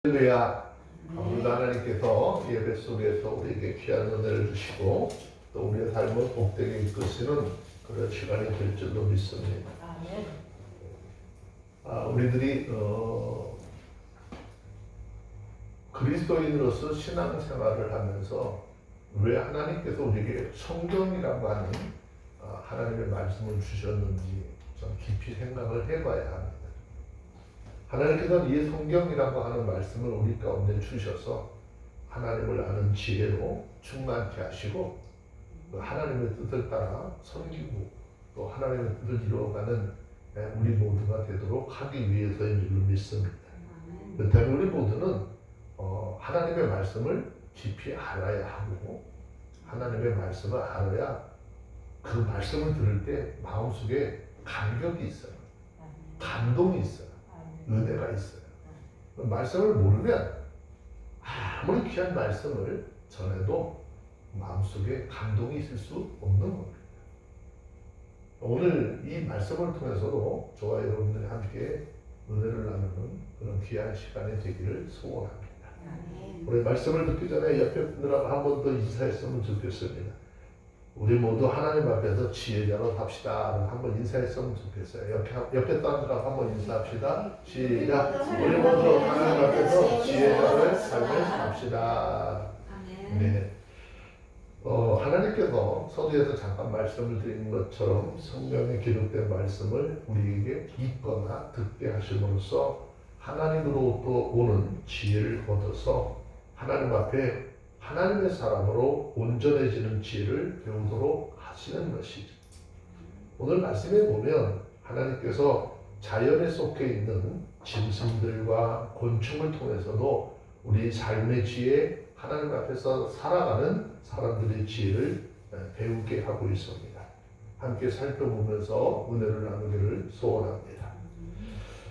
할렐루야. 오늘도 하나님께서 예배 속에서 우리에게 귀한 은혜를 주시고 또 우리의 삶을 복되게 이끄시는 그런 시간이 될 줄로 믿습니다. 우리들이 그리스도인으로서 신앙생활을 하면서 왜 하나님께서 우리에게 성경이라고 하는 하나님의 말씀을 주셨는지 좀 깊이 생각을 해봐야 합니다. 하나님께서는 이 성경이라고 하는 말씀을 우리 가운데 주셔서 하나님을 아는 지혜로 충만케 하시고 하나님의 뜻을 따라 섬기고 또 하나님의 뜻을 이루어가는 우리 모두가 되도록 하기 위해서인 줄로 믿습니다. 그렇다면 우리 모두는 하나님의 말씀을 깊이 알아야 하고 하나님의 말씀을 알아야 그 말씀을 들을 때 마음속에 감격이 있어요. 감동이 있어요. 은혜가 있어요. 말씀을 모르면 아무리 귀한 말씀을 전해도 마음속에 감동이 있을 수 없는 겁니다. 오늘 이 말씀을 통해서도 저와 여러분들이 함께 은혜를 나누는 그런 귀한 시간이 되기를 소원합니다. 우리 말씀을 듣기 전에 옆에 분들하고 한 번 더 인사했으면 좋겠습니다. 우리 모두 하나님 앞에서 지혜자로 삽시다. 한번 인사했으면 좋겠어요. 옆에 사람들하고 한번 인사합시다. 시작. 우리 모두 하나님 앞에서 지혜자로의 삶을 삽시다. 네. 하나님께서 서두에서 잠깐 말씀을 드린 것처럼 성경에 기록된 말씀을 우리에게 읽거나 듣게 하심으로써 하나님으로부터 오는 지혜를 얻어서 하나님 앞에 하나님의 사람으로 온전해지는 지혜를 배우도록 하시는 것이죠. 오늘 말씀에 보면 하나님께서 자연에 속해 있는 짐승들과 곤충을 통해서도 우리 삶의 지혜, 하나님 앞에서 살아가는 사람들의 지혜를 배우게 하고 있습니다. 함께 살펴보면서 은혜를 나누기를 소원합니다.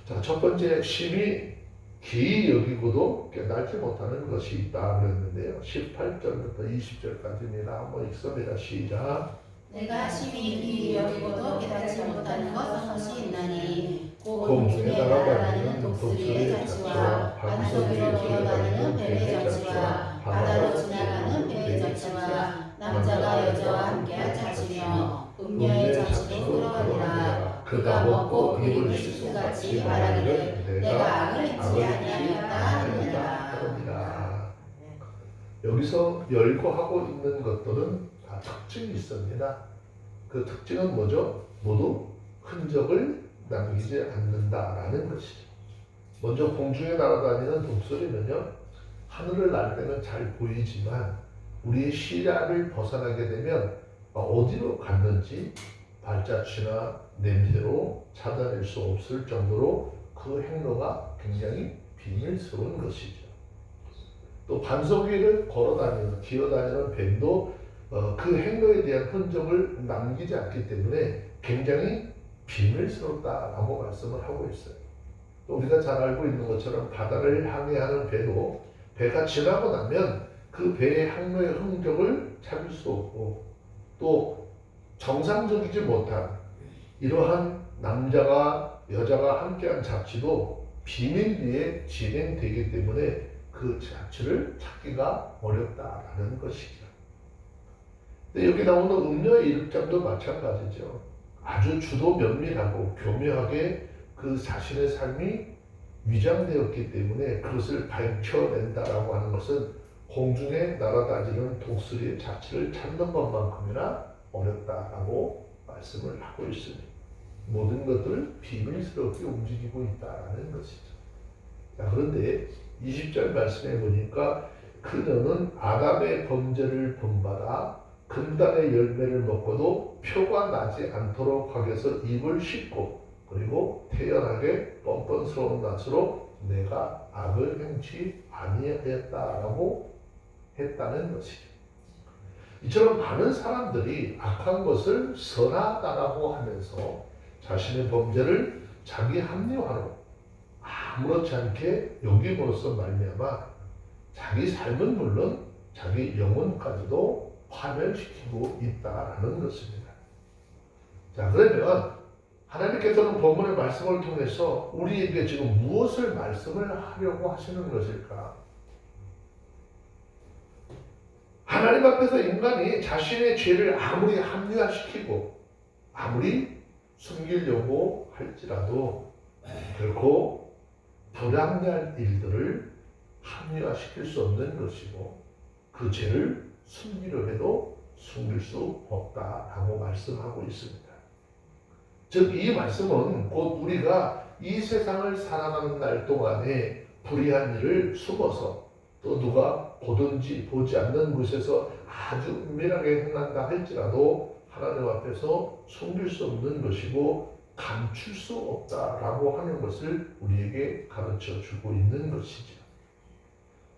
자, 첫 번째, 심히 기이 여기고도 깨닫지 못하는 것이 있다 그랬는데요. 18절부터 20절까지입니다. 한번 읽습니다. 시작. 내가 심히 기이 여기고도 깨닫지 못하는 것이 있나니 공중에 날아다니는 독수리의 자치와 바닷속으로 기어다니는 뱀의 자치와 바다로 지나가는 배의 자치와 남자가 여자와 함께한 자치며 음녀의 자치도 그러하니라. 그가 먹고 입을 씻음같이 말하기를 내가 악을 행치 아니하였다 하느니라. 여기서 열거하고 있는 것들은 다 특징이 있습니다. 그 특징은 뭐죠? 모두 흔적을 남기지 않는다라는 것이죠. 먼저 공중에 날아다니는 독수리는요, 하늘을 날 때는 잘 보이지만 우리의 시야를 벗어나게 되면 어디로 갔는지 발자취나 냄새로 찾아낼 수 없을 정도로 그 행로가 굉장히 비밀스러운 것이죠. 또 반석 위를 걸어다니는, 기어다니는 뱀도 그 행로에 대한 흔적을 남기지 않기 때문에 굉장히 비밀스럽다라고 말씀을 하고 있어요. 또 우리가 잘 알고 있는 것처럼 바다를 항해하는 배도 배가 지나고 나면 그 배의 항로의 흔적을 찾을 수 없고 또 정상적이지 못한 이러한 남자가 여자가 함께한 자취도 비밀리에 진행되기 때문에 그 자취를 찾기가 어렵다라는 것이죠. 근데 여기 나오는 음녀의 일장도 마찬가지죠. 아주 주도 면밀하고 교묘하게 그 자신의 삶이 위장되었기 때문에 그것을 밝혀낸다라고 하는 것은 공중에 날아다니는 독수리의 자취를 찾는 것만큼이나 어렵다라고 말씀을 하고 있습니다. 모든 것들을 비밀스럽게 움직이고 있다라는 것이죠. 자, 그런데 20절 말씀해 보니까 그녀는 아담의 범죄를 본받아 금단의 열매를 먹고도 표가 나지 않도록 하기 위해서 입을 씻고 그리고 태연하게 뻔뻔스러운 낯으로 내가 악을 행치 아니하였다라고 했다는 것이죠. 이처럼 많은 사람들이 악한 것을 선하다라고 하면서 자신의 범죄를 자기 합리화로 아무렇지 않게 여김으로써 말미암아 자기 삶은 물론 자기 영혼까지도 파멸시키고 있다라는 것입니다. 자, 그러면 하나님께서는 본문의 말씀을 통해서 우리에게 지금 무엇을 말씀을 하려고 하시는 것일까? 하나님 앞에서 인간이 자신의 죄를 아무리 합리화시키고 아무리 숨기려고 할지라도 결코 불합리한 일들을 합리화시킬 수 없는 것이고 그 죄를 숨기려 해도 숨길 수 없다라고 말씀하고 있습니다. 즉 이 말씀은 곧 우리가 이 세상을 살아가는 날 동안에 불의한 일을 숨어서 또 누가 보든지 보지 않는 곳에서 아주 은밀하게 행한다 할지라도 하나님 앞에서 숨길 수 없는 것이고 감출 수 없다라고 하는 것을 우리에게 가르쳐 주고 있는 것이죠.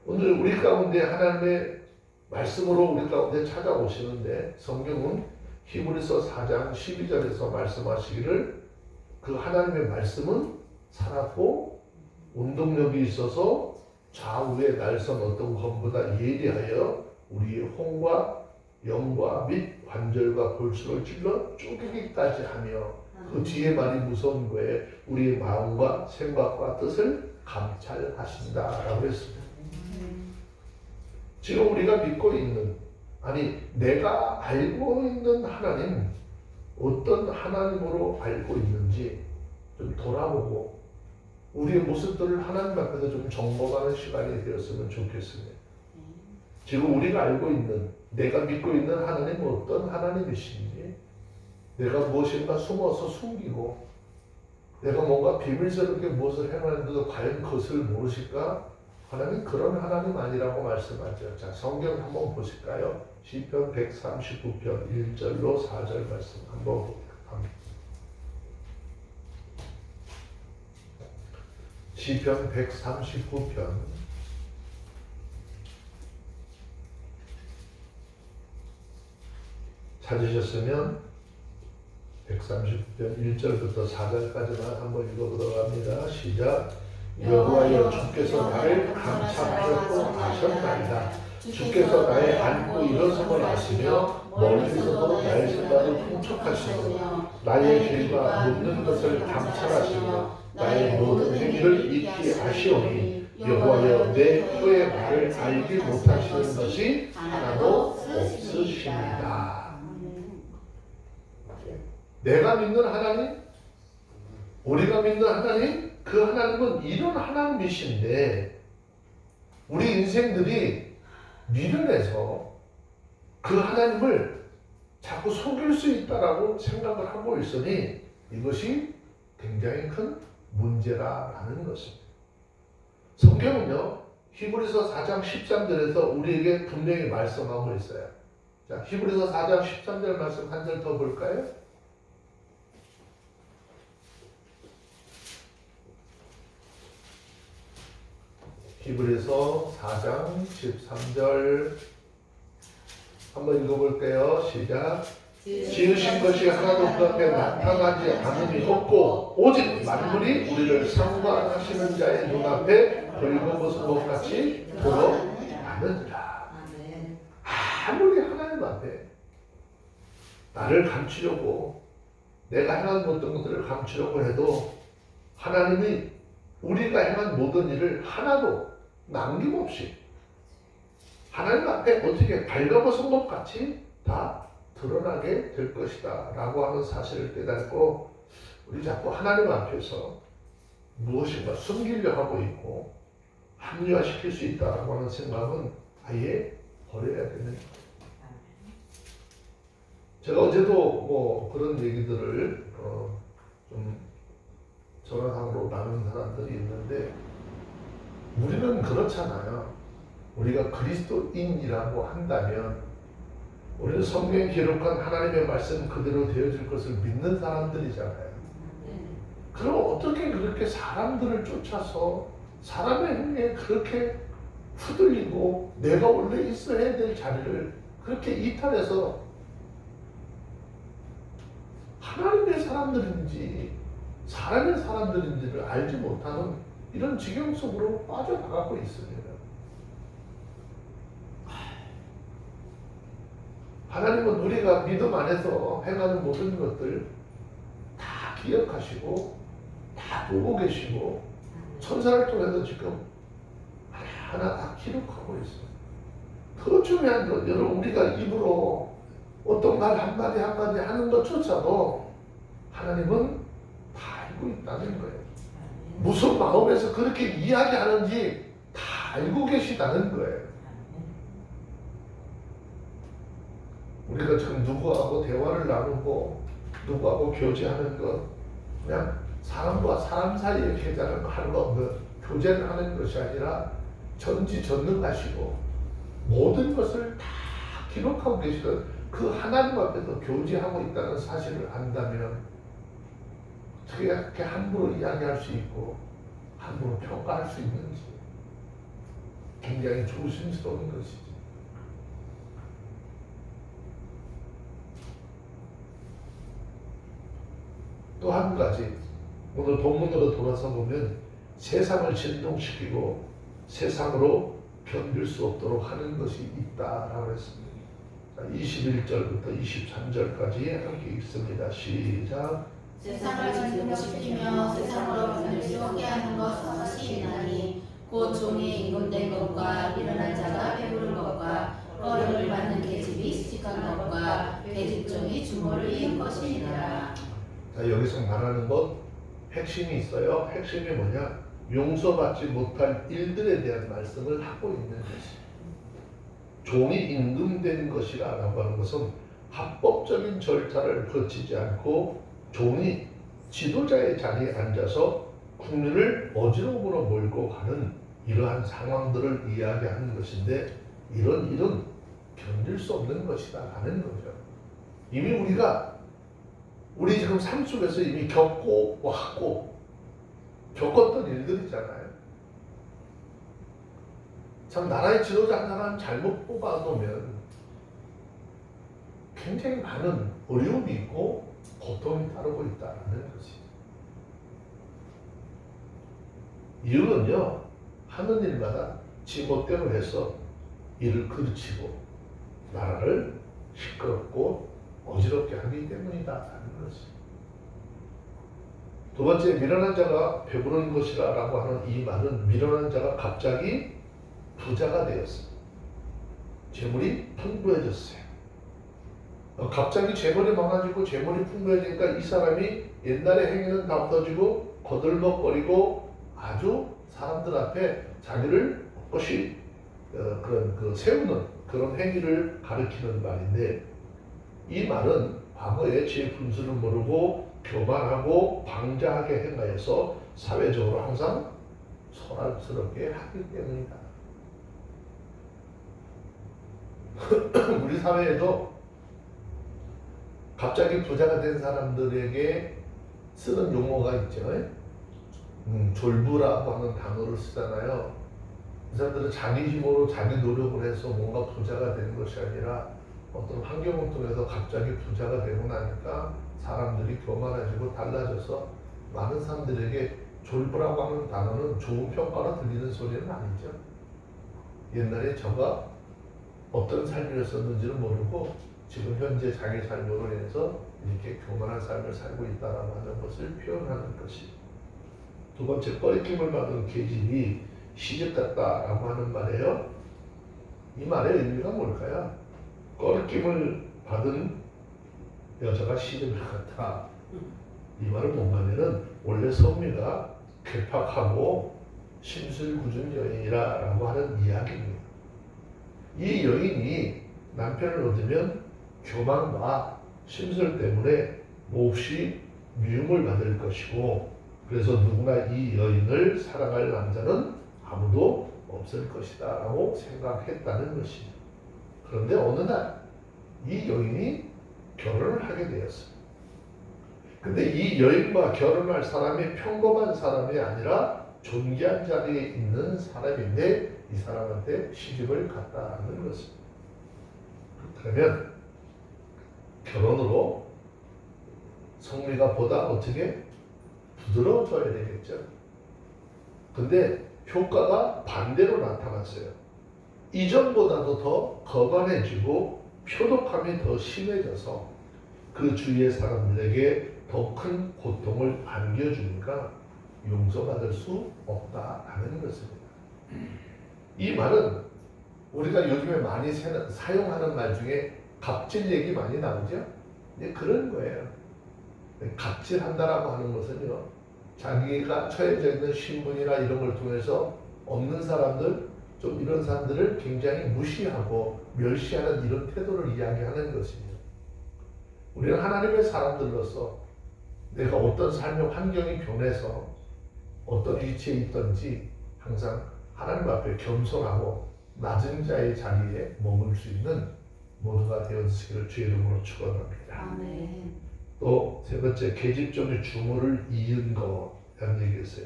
오늘 우리 가운데 하나님의 말씀으로 우리 가운데 찾아오시는데 성경은 히브리서 4장 12절에서 말씀하시기를 그 하나님의 말씀은 살았고 운동력이 있어서 좌우에 날선 어떤 검보다 예리하여 우리의 혼과 영과 및 관절과 골수를 찔러 쪼개기까지 하며 그 뒤에 말이 무서운 거에 우리의 마음과 생각과 뜻을 감찰하신다라고 했습니다. 지금 우리가 믿고 있는 내가 알고 있는 하나님 어떤 하나님으로 알고 있는지 좀 돌아보고 우리의 모습들을 하나님 앞에서 좀 점검하는 시간이 되었으면 좋겠습니다. 지금 우리가 알고 있는 내가 믿고 있는 하나님은 어떤 하나님이신지 내가 무엇인가 숨어서 숨기고 내가 뭔가 비밀스럽게 무엇을 행하는데도 과연 그것을 모르실까? 하나님 그런 하나님 아니라고 말씀하죠. 자, 성경 한번 보실까요? 시편 139편 1절로 4절 말씀 한번 봅니다. 시편 139편 찾으셨으면 139편 1절부터 4절까지만 한번 읽어보도록 합니다. 시작. 여호와여 주께서 나를 감찰하셨고 아셨나이다. 주께서 나의 앉고 일어섬을 아시며 멀리서도 나의 생각을 통촉하시며 나의 길과 묻는 것을 감찰하시며 나의 모든 행위를 익히 아시오니 여호와여 내 혀의 말을 알지 못하시는 것이 하나도 없으십니다. 내가 믿는 하나님, 우리가 믿는 하나님, 그 하나님은 이런 하나님이신데 우리 인생들이 미련해서 그 하나님을 자꾸 속일 수 있다라고 생각을 하고 있으니 이것이 굉장히 큰 문제라는 것입니다. 성경은요 히브리서 4장 13절에서 우리에게 분명히 말씀하고 있어요. 자, 히브리서 4장 13절 말씀 한 절 더 볼까요? 히브리서 4장 13절 한번 읽어볼게요. 시작. 지으신 것이 하나도 그 앞에 나타나지 않음이 없고 오직 만물이 우리를 상관하시는 자의 눈앞에 벌거벗은 것 같이 드러나느니라. 아무리 하나님 앞에 나를 감추려고 내가 행한 어떤 것들을 감추려고 해도 하나님이 우리가 행한 모든 일을 하나도 남김없이 하나님 앞에 어떻게 발가벗은 것 같이 다 드러나게 될 것이다 라고 하는 사실을 깨닫고 우리 자꾸 하나님 앞에서 무엇인가 숨기려 하고 있고 합리화시킬 수 있다라고 하는 생각은 아예 버려야 되는 거예요. 제가 어제도 뭐 그런 얘기들을 좀 전화상으로 나눈 사람들이 있는데 우리는 그렇잖아요. 우리가 그리스도인이라고 한다면 우리는 성경에 기록한 하나님의 말씀 그대로 되어질 것을 믿는 사람들이잖아요. 그럼 어떻게 그렇게 사람들을 쫓아서 사람의 행위에 그렇게 휘둘리고 내가 원래 있어야 될 자리를 그렇게 이탈해서 하나님의 사람들인지 사람의 사람들인지를 알지 못하는 이런 지경 속으로 빠져나가고 있습니다. 하나님은 우리가 믿음 안에서 행하는 모든 것들 다 기억하시고 다 보고 계시고 천사를 통해서 지금 하나하나 다 기록하고 있어요. 더 중요한 건 여러분 우리가 입으로 어떤 말 한마디 한마디 하는 것조차도 하나님은 다 알고 있다는 거예요. 무슨 마음에서 그렇게 이야기하는지 다 알고 계시다는 거예요. 우리가 지금 누구하고 대화를 나누고 누구하고 교제하는 것 그냥 사람과 사람 사이에 계좌를 하는 것 교제를 하는 것이 아니라 전지전능하시고 모든 것을 다 기록하고 계시던 그 하나님 앞에서 교제하고 있다는 사실을 안다면 어떻게 그렇게 함부로 이야기할 수 있고 함부로 평가할 수 있는지 굉장히 조심스러운 것이지. 또 한 가지 오늘 본문으로 돌아서 보면 세상을 진동시키고 세상으로 견딜 수 없도록 하는 것이 있다라고 했습니다. 21절부터 23절까지 함께 읽습니다. 시작. 세상을 진동시키며 세상으로 견딜 수 없게 하는 것이 있나니 곧 종이 임금된 것과 미련한 자가 배부른 것과 어려움을 받는 계집이 시집간 것과 계집종이 주모를 이은 것이니라. 자, 여기서 말하는 것 핵심이 있어요. 핵심이 뭐냐? 용서받지 못할 일들에 대한 말씀을 하고 있는 것이. 종이 임금된 것이라고 하는 것은 합법적인 절차를 거치지 않고 종이 지도자의 자리에 앉아서 국민을 어지러움으로 몰고 가는 이러한 상황들을 이야기하는 것인데 이런 일은 견딜 수 없는 것이다 하는 거죠. 이미 우리 지금 삶 속에서 이미 겪고 왔고 겪었던 일들이잖아요. 참 나라의 지도자 하나만 잘못 뽑아놓으면 굉장히 많은 어려움이 있고 고통이 따르고 있다는 것이죠. 이유는요, 하는 일마다 지멋대로 해서 일을 그르치고 나라를 시끄럽고 어지럽게 하기 때문이다라는 것이. 두 번째, 미련한 자가 배부른 것이라고 하는 이 말은 미련한 자가 갑자기 부자가 되었어요. 재물이 풍부해졌어요. 갑자기 재물이 많아지고 재물이 풍부해지니까 이 사람이 옛날의 행위는 다 없어지고 거들먹거리고 아주 사람들 앞에 자기를 꼿꼿이 세우는 그런 행위를 가리키는 말인데 이 말은 과거의 제 분수를 모르고 교만하고 방자하게 행하여서 사회적으로 항상 소란스럽게 하기 때문이다. 우리 사회에도 갑자기 부자가 된 사람들에게 쓰는 용어가 있죠. 졸부라고 하는 단어를 쓰잖아요. 이 사람들은 자기 힘으로 자기 노력을 해서 뭔가 부자가 되는 것이 아니라 어떤 환경을 통해서 갑자기 부자가 되고 나니까 사람들이 교만해지고 달라져서 많은 사람들에게 졸부라고 하는 단어는 좋은 평가로 들리는 소리는 아니죠. 옛날에 저가 어떤 삶이었었는지는 모르고 지금 현재 자기 삶으로 인해서 이렇게 교만한 삶을 살고 있다라고 하는 것을 표현하는 것이. 두 번째, 꺼리낌을 받은 계집이 시집갔다라고 하는 말이에요. 이 말의 의미가 뭘까요? 꺼리낌을 받은 여자가 시집을 갔다. 이 말은 뭔가면은 원래 성미가 괴팍하고 심술궂은 여인이라고 하는 이야기입니다. 이 여인이 남편을 얻으면 교만과 심술 때문에 몹시 미움을 받을 것이고 그래서 누구나 이 여인을 사랑할 남자는 아무도 없을 것이다 라고 생각했다는 것이죠. 그런데 어느 날 이 여인이 결혼을 하게 되었어요. 근데 이 여인과 결혼할 사람이 평범한 사람이 아니라 존귀한 자리에 있는 사람인데 이 사람한테 시집을 갔다는 것입니다. 그러면 결혼으로 성미가 보다 어떻게 부드러워져야 되겠죠. 근데 효과가 반대로 나타났어요. 이전보다도 더 거만해지고 표독함이 더 심해져서 그 주위의 사람들에게 더 큰 고통을 안겨주니까 용서받을 수 없다라는 것입니다. 이 말은 우리가 요즘에 많이 사용하는 말 중에 갑질 얘기 많이 나오죠? 이제 그런 거예요. 갑질한다라고 하는 것은요, 자기가 처해져 있는 신분이나 이런 걸 통해서 없는 사람들, 좀 이런 사람들을 굉장히 무시하고 멸시하는 이런 태도를 이야기하는 것이죠. 우리는 하나님의 사람들로서 내가 어떤 삶의 환경이 변해서 어떤 위치에 있든지 항상 하나님 앞에 겸손하고 낮은 자의 자리에 머물 수 있는 모두가 되어주시기를 주의 이름으로 축원합니다. 아멘. 또 세 번째, 계집종이 주모를 이은 거라는 얘기였어요.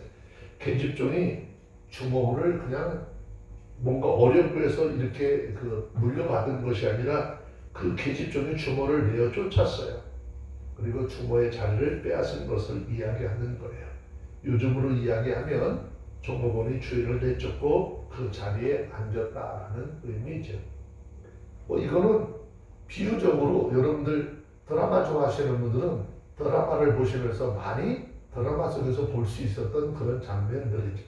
계집종이 주모를 그냥 뭔가 어렵고 해서 이렇게 물려받은 것이 아니라 그 계집종이 주모를 내어 쫓았어요. 그리고 주모의 자리를 빼앗은 것을 이야기하는 거예요. 요즘으로 이야기하면 종업원이 주인을 내쫓고 그 자리에 앉았다라는 의미죠. 이거는 비유적으로 여러분들 드라마 좋아하시는 분들은 드라마를 보시면서 많이 드라마 속에서 볼 수 있었던 그런 장면들이죠.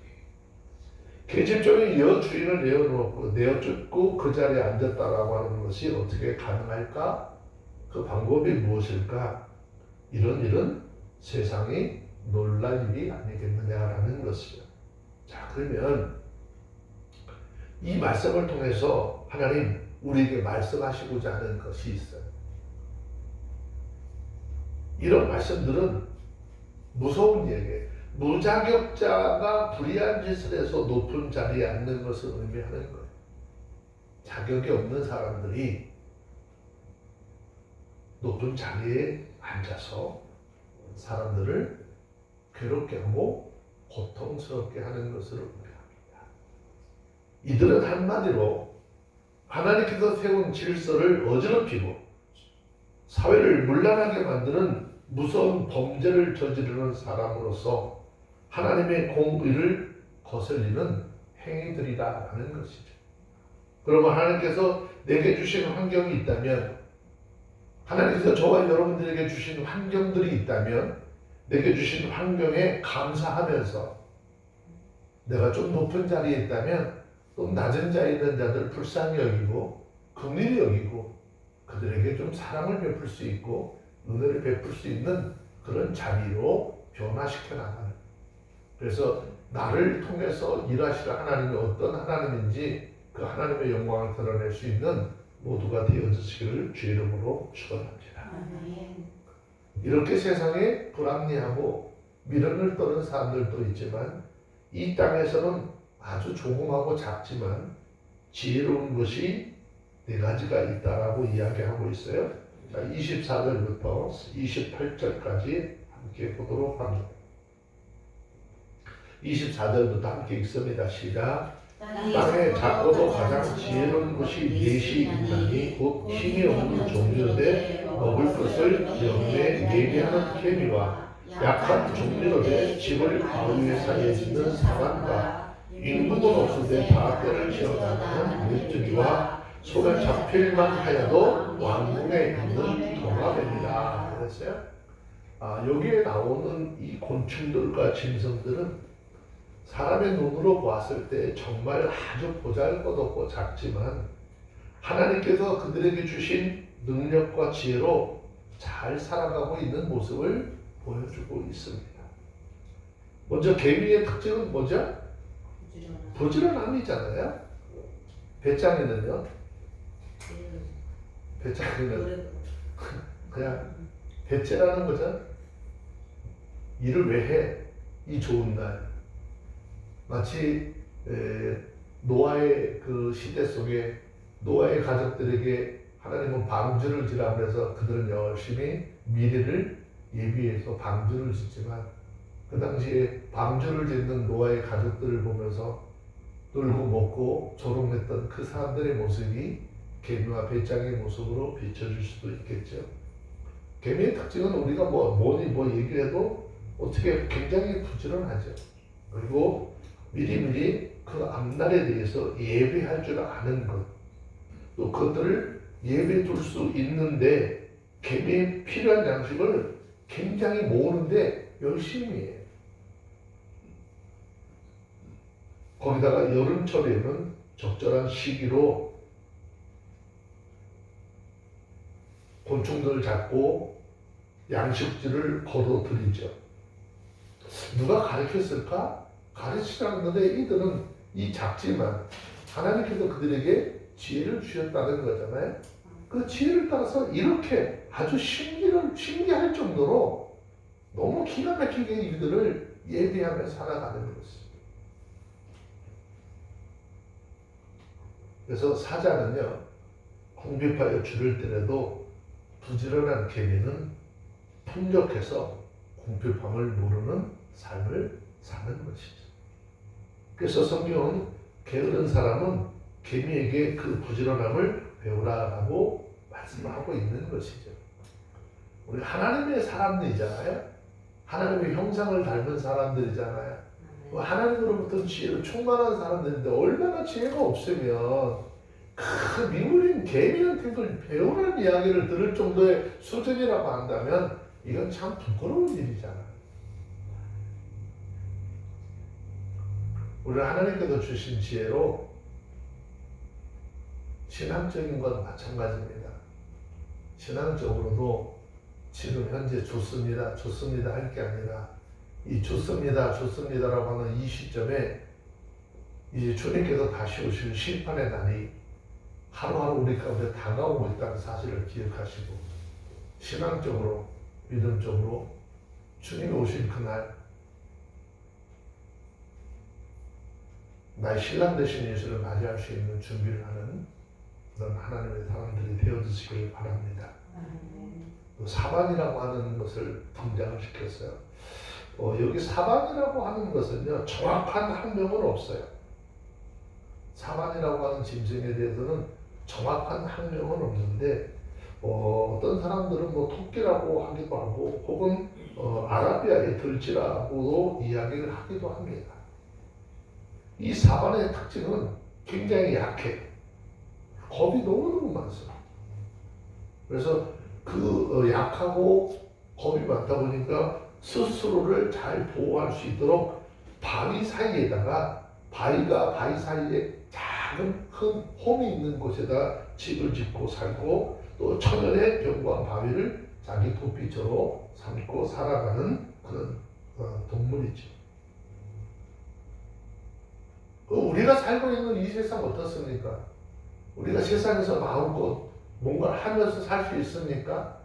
계집종이 여주인을 내어쫓고 그 자리에 앉았다라고 하는 것이 어떻게 가능할까? 그 방법이 무엇일까? 이런 세상이 놀랄 일이 아니겠느냐라는 것이죠. 자, 그러면 이 말씀을 통해서 하나님 우리에게 말씀하시고자 하는 것이 있어요. 이런 말씀들은 무서운 얘기예요. 무자격자가 불의한 짓을 해서 높은 자리에 앉는 것을 의미하는 거예요. 자격이 없는 사람들이 높은 자리에 앉아서 사람들을 괴롭게 하고 고통스럽게 하는 것을 의미합니다. 이들은 한마디로 하나님께서 세운 질서를 어지럽히고 사회를 문란하게 만드는 무서운 범죄를 저지르는 사람으로서 하나님의 공의를 거슬리는 행위들이라는 것이죠. 그러면 하나님께서 내게 주신 환경이 있다면, 하나님께서 저와 여러분들에게 주신 환경들이 있다면 내게 주신 환경에 감사하면서 내가 좀 높은 자리에 있다면 좀 낮은 자리에 있는 자들을 불쌍히 여기고 긍휼히 여기고 그들에게 좀 사랑을 베풀 수 있고 은혜를 베풀 수 있는 그런 자리로 변화시켜 나가는, 그래서 나를 통해서 일하시는 하나님이 어떤 하나님인지 그 하나님의 영광을 드러낼 수 있는 모두가 되어주시기를 주의 이름으로 축원합니다. 이렇게 세상에 불합리하고 미련을 떠는 사람들도 있지만 이 땅에서는 아주 조그마하고 작지만 지혜로운 것이 네 가지가 있다라고 이야기하고 있어요. 자, 24절부터 28절까지 함께 보도록 합니다. 24절부터 함께 읽습니다. 시작. 땅에 작고도 가장 지혜로운 것이 넷이 있나니 곧 힘이 없는 종류되 먹을 것을 염려에 예비하는 개미와 약한 종류되 집을 바위 사이에 짓는 사람과 임금은 없으되 다 때를 지어나가는 메뚜기와 손에 잡힐만 하여도 왕궁에 있는 동화뱀이다. 그랬어요. 여기에 나오는 이 곤충들과 짐승들은 사람의 눈으로 보았을 때 정말 아주 보잘것없고 작지만 하나님께서 그들에게 주신 능력과 지혜로 잘 살아가고 있는 모습을 보여주고 있습니다. 먼저 개미의 특징은 뭐죠? 부지런함이잖아요. 배짱이는요? 배짱이는 그냥 배째라는 거죠. 일을 왜 해? 이 좋은 날. 마치 노아의 그 시대 속에 노아의 가족들에게 하나님은 방주를 지라 그래서 그들은 열심히 미래를 예비해서 방주를 짓지만 그 당시에 방주를 짓는 노아의 가족들을 보면서 놀고 먹고 조롱했던 그 사람들의 모습이 개미와 배짱의 모습으로 비춰질 수도 있겠죠. 개미의 특징은 우리가 뭐 얘기해도 어떻게 굉장히 부지런하죠. 그리고 미리미리 그 앞날에 대해서 예비할 줄 아는 것, 또 그것들을 예비해 둘 수 있는데 개미에 필요한 양식을 굉장히 모으는데 열심히 해요. 거기다가 여름철에는 적절한 시기로 곤충들을 잡고 양식질을 거둬들이죠. 누가 가르쳤을까? 가르치지 않는데 이들은 이 작지만 하나님께서 그들에게 지혜를 주셨다는 거잖아요. 그 지혜를 따라서 이렇게 아주 신기할 정도로 너무 기가 막히게 이들을 예비하며 살아가는 것입니다. 그래서 사자는요, 궁핍하여 줄을 때려도 부지런한 개미는 풍족해서 궁핍함을 모르는 삶을 사는 것이죠. 그래서 성경은 게으른 사람은 개미에게 그 부지런함을 배우라라고 말씀하고 있는 것이죠. 우리 하나님의 사람들이잖아요. 하나님의 형상을 닮은 사람들이잖아요. 하나님으로부터 지혜로 충만한 사람들인데 얼마나 지혜가 없으면 그 미물인 개미한테 그걸 배우는 이야기를 들을 정도의 수준이라고 한다면 이건 참 부끄러운 일이잖아요. 우리 하나님께서 주신 지혜로 신앙적인 건 마찬가지입니다. 신앙적으로도 지금 현재 좋습니다 할 게 아니라 이 좋습니다라고 하는 이 시점에 이제 주님께서 다시 오실 심판의 날이 하루하루 우리 가운데 다가오고 있다는 사실을 기억하시고 신앙적으로 믿음적으로 주님이 오신 그날 나의 신랑 되신 예수를 맞이할 수 있는 준비를 하는 그런 하나님의 사람들이 되어주시길 바랍니다. 또 사반이라고 하는 것을 등장을 시켰어요. 여기 사반이라고 하는 것은요, 정확한 학명은 없어요. 사반이라고 하는 짐승에 대해서는 정확한 학명은 없는데 어떤 사람들은 뭐 토끼라고 하기도 하고 혹은 아라비아의 들쥐라고도 이야기를 하기도 합니다. 이 사반의 특징은 굉장히 약해. 겁이 너무너무 많습니다. 그래서 그 약하고 겁이 많다 보니까 스스로를 잘 보호할 수 있도록 바위 사이에다가 바위 사이에 작은 큰 홈이 있는 곳에다 집을 짓고 살고 또 천연의 견고한 바위를 자기 도피처로 삼고 살아가는 그런 동물이죠. 우리가 살고 있는 이 세상 어떻습니까? 우리가 세상에서 마음껏 뭔가를 하면서 살 수 있습니까?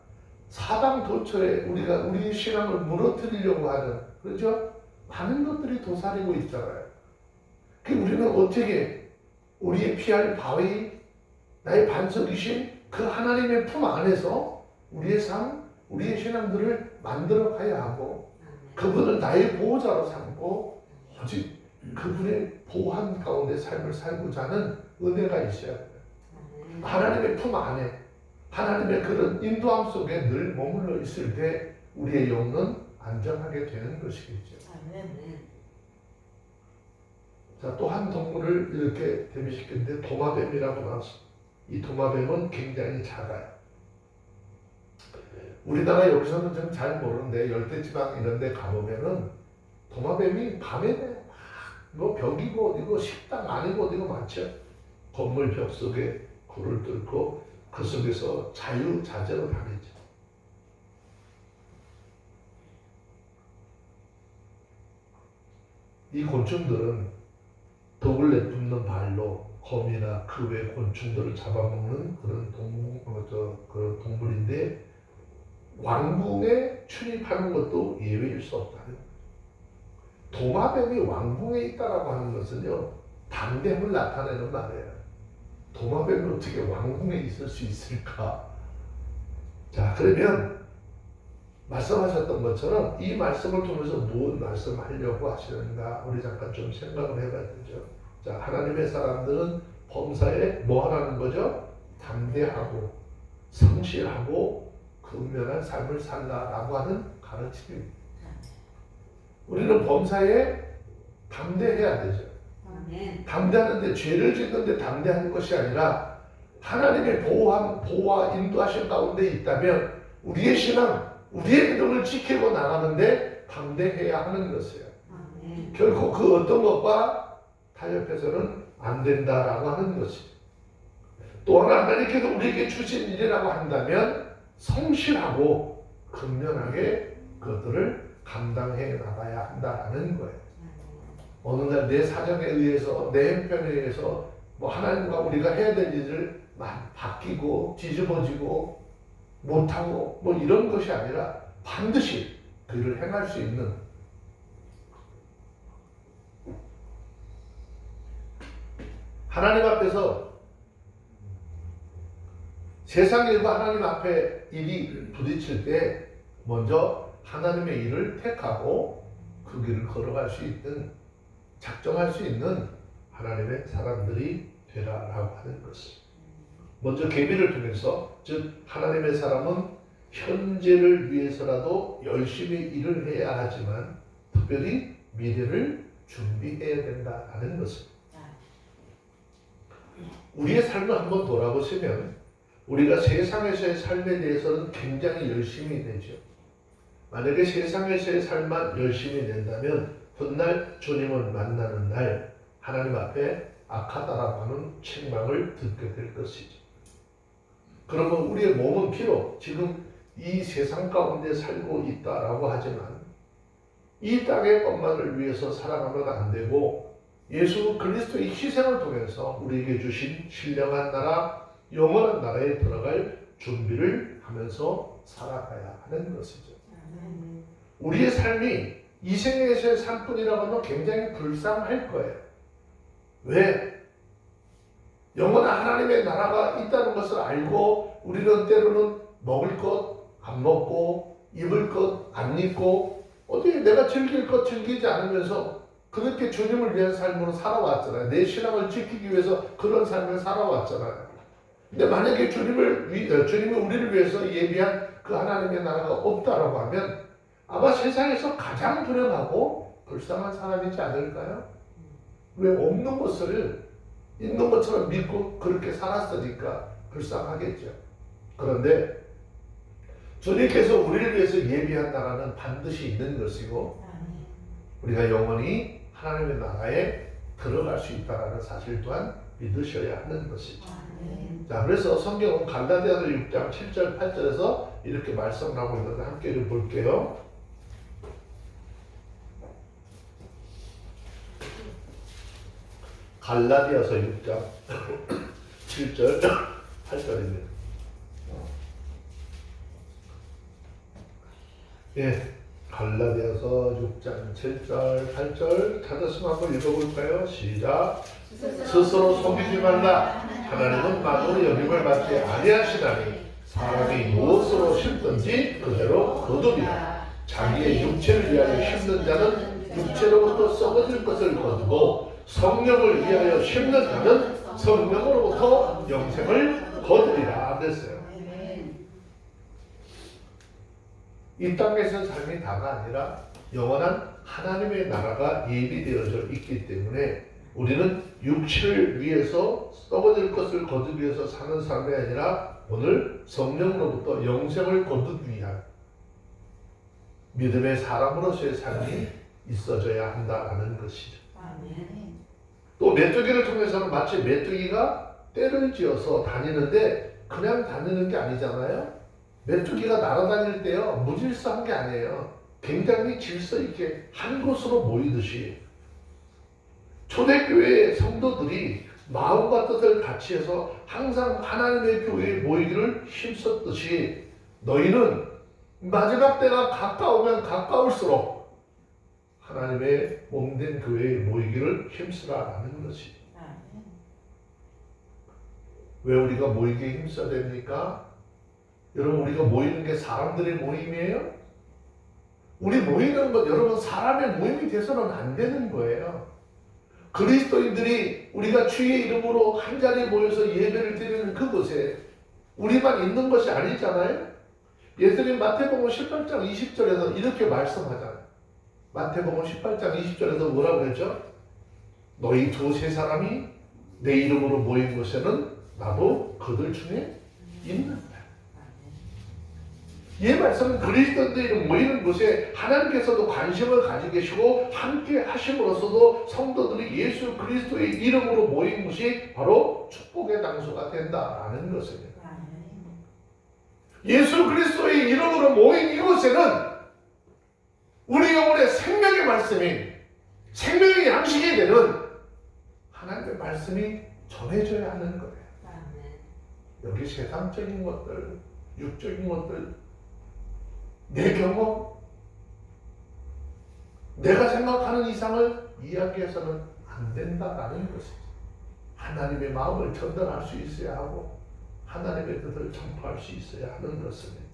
사방도처에 우리 신앙을 무너뜨리려고 하는, 그렇죠? 많은 것들이 도사리고 있잖아요. 우리는 어떻게 우리의 피할 바위, 나의 반석이신 그 하나님의 품 안에서 우리의 삶, 우리의 신앙들을 만들어 가야 하고 그분을 나의 보호자로 삼고 오직 그분의 보호한 가운데 삶을 살고자 하는 은혜가 있어야 돼요. 하나님의 품 안에 하나님의 그런 인도함 속에 늘 머물러 있을 때 우리의 영은 안정하게 되는 것이겠죠. 자, 또 한 동물을 이렇게 대비시켰는데 도마뱀이라고 나왔습니다. 이 도마뱀은 굉장히 작아요. 우리나라 여기서는 좀 잘 모르는데 열대지방 이런 데 가보면은 도마뱀이 밤에 뭐 벽이고 이거 식당 아니고 이거 많죠. 건물 벽 속에 굴을 뚫고 그 속에서 자유자재로 다니죠. 이 곤충들은 독을 내뿜는 발로 거미나 그 외 곤충들을 잡아먹는 그런 동물인데 왕궁에 출입하는 것도 예외일 수 없다는 거예요. 도마뱀이 왕궁에 있다라고 하는 것은요, 담대함을 나타내는 말이에요. 도마뱀이 어떻게 왕궁에 있을 수 있을까? 자, 그러면 말씀하셨던 것처럼 이 말씀을 통해서 무엇 말씀하려고 하시는가 우리 잠깐 좀 생각을 해봐야 되죠. 자, 하나님의 사람들은 범사에 뭐 하라는 거죠? 담대하고 성실하고 근면한 삶을 살라라고 하는 가르침입니다. 우리는 범사에 담대해야 되죠. 담대하는데 죄를 짓는데 담대하는 것이 아니라 하나님의 보호와 인도하신 가운데 있다면 우리의 신앙, 우리의 믿음을 지키고 나가는데 담대해야 하는 것이에요. 결국 그 어떤 것과 타협해서는 안 된다라고 하는 것이. 또 하나 하나님께서 우리에게 주신 일이라고 한다면 성실하고 근면하게 그것들을 감당해 나가야 한다라는 거예요. 어느 날 내 사정에 의해서 내 형편에 의해서 뭐 하나님과 우리가 해야 될 일을 막 바뀌고 뒤집어지고 못하고 뭐 이런 것이 아니라 반드시 그 일을 행할 수 있는 하나님 앞에서 세상 일과 하나님 앞에 일이 부딪힐 때 먼저 하나님의 일을 택하고 그 길을 걸어갈 수 있는 작정할 수 있는 하나님의 사람들이 되라라고 하는 것을 먼저 계비를 통해서 즉 하나님의 사람은 현재를 위해서라도 열심히 일을 해야 하지만 특별히 미래를 준비해야 된다는 것을 우리의 삶을 한번 돌아보시면 우리가 세상에서의 삶에 대해서는 굉장히 열심히 되죠. 만약에 세상에서의 삶만 열심히 낸다면 훗날 주님을 만나는 날 하나님 앞에 악하다라고 하는 책망을 듣게 될 것이죠. 그러면 우리의 몸은 비록 지금 이 세상 가운데 살고 있다라고 하지만 이 땅의 것만을 위해서 살아가면 안 되고 예수 그리스도의 희생을 통해서 우리에게 주신 신령한 나라, 영원한 나라에 들어갈 준비를 하면서 살아가야 하는 것이죠. 우리의 삶이 이 생에서의 삶뿐이라고 하면 굉장히 불쌍할 거예요. 왜? 영원한 하나님의 나라가 있다는 것을 알고 우리는 때로는 먹을 것 안 먹고 입을 것 안 입고 어떻게 내가 즐길 것 즐기지 않으면서 그렇게 주님을 위한 삶으로 살아왔잖아요. 내 신앙을 지키기 위해서 그런 삶을 살아왔잖아요. 근데 만약에 주님이 우리를 위해서 예비한 그 하나님의 나라가 없다라고 하면 아마 세상에서 가장 불행하고 불쌍한 사람이지 않을까요? 왜 없는 것을 있는 것처럼 믿고 그렇게 살았으니까 불쌍하겠죠. 그런데 주님께서 우리를 위해서 예비한 나라는 반드시 있는 것이고 우리가 영원히 하나님의 나라에 들어갈 수 있다는 사실 또한 믿으셔야 하는 것이죠. 자, 그래서 성경은 갈라디아서 6장 7절 8절에서 이렇게 말씀하고 있는데 함께 좀 볼게요. 갈라디아서 6장 7절 8절입니다. 예, 갈라디아서 6장 7절 8절 찾았으면 한번 읽어볼까요? 시작. 스스로 속이지 말라. 하나님은 만물의 영임을 받지 아니하시나니 사람이 무엇으로 심든지 그대로 거두리라. 자기의 육체를 위하여 심는 자는 육체로부터 썩어질 것을 거두고 성령을 위하여 심는 자는 성령으로부터 영생을 거두리라 그랬어요. 이 땅에서 삶이 다가 아니라 영원한 하나님의 나라가 예비되어져 있기 때문에 우리는 육체를 위해서 썩어질 것을 거두기 위해서 사는 삶이 아니라 오늘 성령으로부터 영생을 거두기 위한 믿음의 사람으로서의 삶이 있어져야 한다는 것이죠. 또 메뚜기를 통해서는 마치 메뚜기가 떼를 지어서 다니는데 그냥 다니는 게 아니잖아요. 메뚜기가 날아다닐 때요 무질서한 게 아니에요. 굉장히 질서 있게 한 곳으로 모이듯이 초대교회의 성도들이 마음과 뜻을 같이 해서 항상 하나님의 교회에 모이기를 힘썼듯이 너희는 마지막 때가 가까우면 가까울수록 하나님의 몸된 교회에 모이기를 힘쓰라라는 것이. 왜 우리가 모이기에 힘써야 됩니까? 여러분 우리가 모이는 게 사람들의 모임이에요? 우리 모이는 것 여러분 사람의 모임이 돼서는 안 되는 거예요. 그리스도인들이 우리가 주의 이름으로 한 자리에 모여서 예배를 드리는 그곳에 우리만 있는 것이 아니잖아요. 예수님 마태복음 18장 20절에서 이렇게 말씀하잖아요. 마태복음 18장 20절에서 뭐라고 했죠? 너희 두세 사람이 내 이름으로 모인 곳에는 나도 그들 중에 있는다. 이 말씀은 그리스도인들이 모이는 곳에 하나님께서도 관심을 가지고 계시고 함께 하심으로써도 성도들이 예수 그리스도의 이름으로 모인 곳이 바로 축복의 장소가 된다라는 것입니다. 예수 그리스도의 이름으로 모인 이곳에는 우리 영혼의 생명의 말씀이 생명의 양식이 되는 하나님의 말씀이 전해져야 하는 거예요. 여기 세상적인 것들, 육적인 것들, 내 경험, 내가 생각하는 이상을 이야기해서는 안 된다라는 것이죠. 하나님의 마음을 전달할 수 있어야 하고 하나님의 뜻을 전파할 수 있어야 하는 것입니다.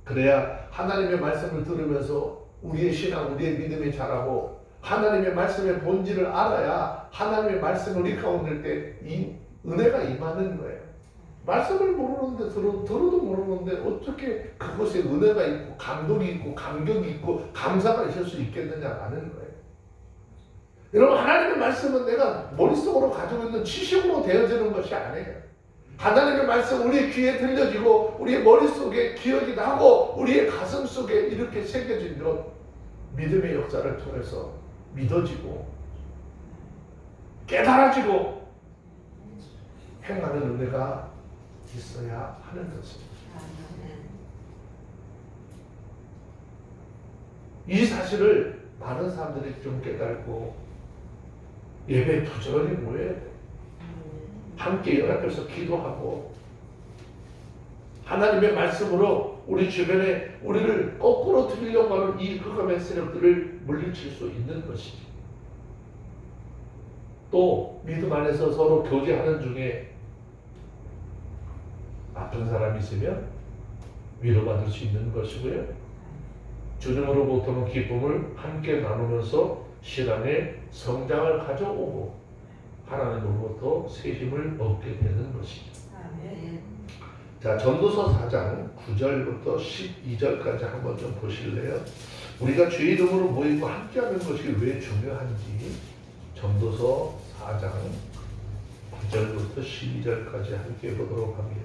그래야 하나님의 말씀을 들으면서 우리의 신앙, 우리의 믿음이 자라고 하나님의 말씀의 본질을 알아야 하나님의 말씀을 우리 가운데 때 이 은혜가 임하는 거예요. 말씀을 모르는데 들어도 모르는데 어떻게 그것에 은혜가 있고 감동이 있고 감격이 있고 감사가 있을 수 있겠느냐라는 거예요. 여러분, 하나님의 말씀은 내가 머릿속으로 가지고 있는 지식으로 되어지는 것이 아니에요. 하나님의 말씀 우리의 귀에 들려지고 우리의 머릿속에 기억이 나고 우리의 가슴 속에 이렇게 새겨지면 믿음의 역사를 통해서 믿어지고 깨달아지고 행하는 은혜가 있어야 하는 것입니다. 이 사실을 많은 사람들이 좀 깨달고 예배 부지런히 모여야 돼요. 함께 연합해서 기도하고 하나님의 말씀으로 우리 주변에 우리를 거꾸로 틀리려고 하는 이 흑암의 세력들을 물리칠 수 있는 것이죠. 또 믿음 안에서 서로 교제하는 중에 아픈 사람이 있으면 위로받을 수 있는 것이고요. 주님으로부터는 기쁨을 함께 나누면서 신앙의 성장을 가져오고 하나님으로부터 새 힘을 얻게 되는 것이죠. 자, 전도서 4장 9절부터 12절까지 한번 좀 보실래요? 우리가 주의 이름으로 모이고 함께하는 것이 왜 중요한지 전도서 4장 9절부터 12절까지 함께 보도록 합니다.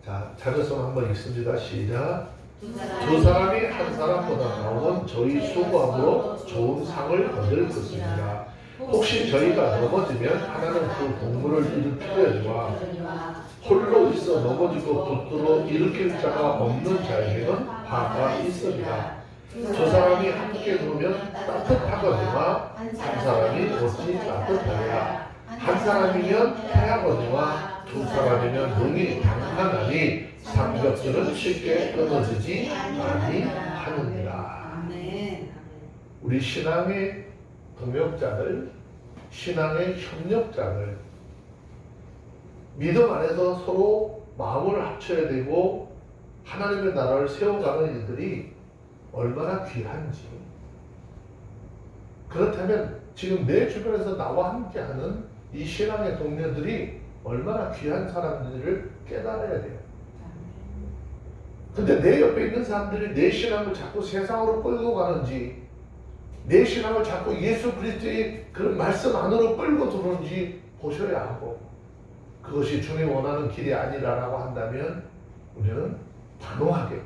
자, 자녀성 한번 읽습니다. 시작. 두 사람이 한 사람보다 나온 저희 수고함으로 좋은 상을 얻을 것입니다. 혹시 저희가 넘어지면 하나는 그 동물을 일으키려니와 홀로 있어 넘어지고 붙들어 일으킬 자가 없는 자에게는 화가 있으리라. 두 사람이 함께 누우면 따뜻하거니와 한 사람이 어찌 따뜻하랴. 한 사람이면 패하거니와 두 사람이면 능히 강하나니 삼겹살은 쉽게 끊어지지 아니하느니라. 우리 신앙의 동역자들, 신앙의 협력자들, 믿음 안에서 서로 마음을 합쳐야 되고 하나님의 나라를 세워가는 이들이 얼마나 귀한지. 그렇다면 지금 내 주변에서 나와 함께하는 이 신앙의 동료들이 얼마나 귀한 사람들을 깨달아야 돼요. 근데 내 옆에 있는 사람들이 내 신앙을 자꾸 세상으로 끌고 가는지, 내 신앙을 자꾸 예수 그리스도의 그런 말씀 안으로 끌고 들어오는지 보셔야 하고, 그것이 주님 원하는 길이 아니라고 한다면 우리는 단호하게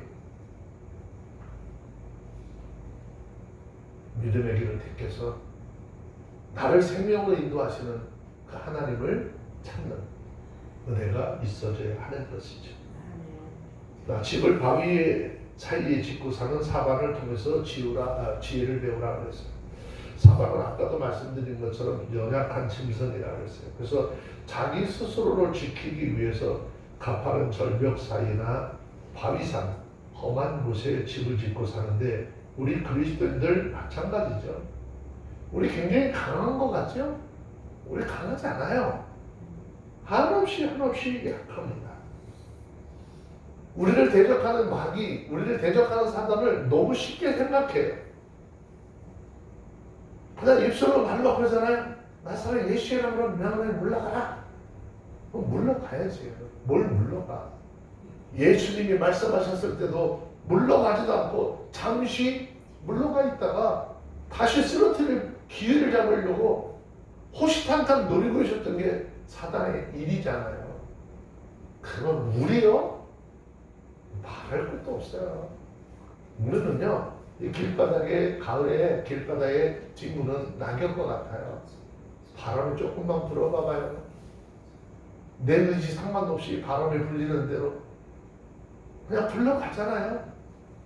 믿음의 길을 택해서 나를 생명으로 인도하시는 그 하나님을 찾는 은혜가 있어져야 하는 것이죠. 집을 바위 사이에 짓고 사는 사반을 통해서 지혜를 배우라 그랬어요. 사반은 아까도 말씀드린 것처럼 연약한 짐승이라 그랬어요. 그래서 자기 스스로를 지키기 위해서 가파른 절벽 사이나 바위산, 험한 곳에 집을 짓고 사는데 우리 그리스도인들 마찬가지죠. 우리 굉장히 강한 것 같죠? 우리 강하지 않아요. 한없이 약합니다. 우리를 대적하는 마귀, 우리를 대적하는 사단을 너무 쉽게 생각해요. 그냥 입술로 말로 그러잖아요. 나사렛 예수의 이름으로 명함에 물러가라. 물러가야지. 뭘 물러가? 예수님이 말씀하셨을 때도 물러가지도 않고 잠시 물러가 있다가 다시 쓰러뜨릴 기회를 잡으려고 호시탐탐 노리고 있었던 게 사단의 일이잖아요. 그건 우리요? 말할 것도 없어요. 우리는요, 이 길바닥에, 가을에 길바닥에 찌무는 낙엽과 같아요. 바람이 조금만 불어봐봐요. 내 의지 상관없이 바람이 불리는 대로 그냥 불러가잖아요.